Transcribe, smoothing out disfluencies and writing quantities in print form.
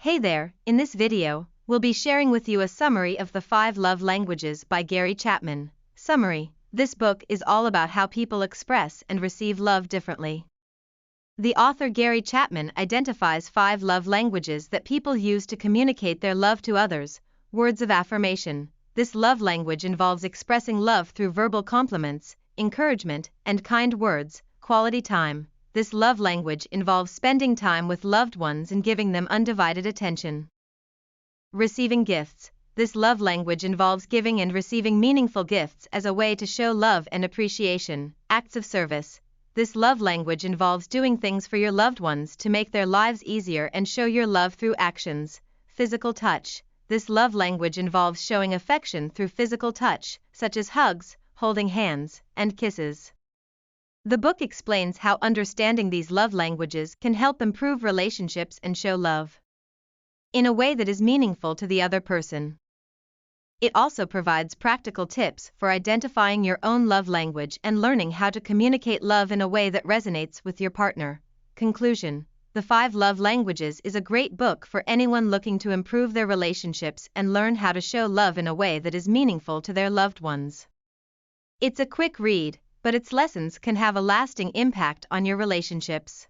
Hey there, in this video, we'll be sharing with you a summary of the 5 Love Languages by Gary Chapman. Summary: this book is all about how people express and receive love differently. The author Gary Chapman identifies 5 love languages that people use to communicate their love to others. Words of affirmation: this love language involves expressing love through verbal compliments, encouragement, and kind words. Quality time: this love language involves spending time with loved ones and giving them undivided attention. Receiving gifts: this love language involves giving and receiving meaningful gifts as a way to show love and appreciation. Acts of service: this love language involves doing things for your loved ones to make their lives easier and show your love through actions. Physical touch: this love language involves showing affection through physical touch, such as hugs, holding hands, and kisses. The book explains how understanding these love languages can help improve relationships and show love in a way that is meaningful to the other person. It also provides practical tips for identifying your own love language and learning how to communicate love in a way that resonates with your partner. Conclusion: The 5 Love Languages is a great book for anyone looking to improve their relationships and learn how to show love in a way that is meaningful to their loved ones. It's a quick read, but its lessons can have a lasting impact on your relationships.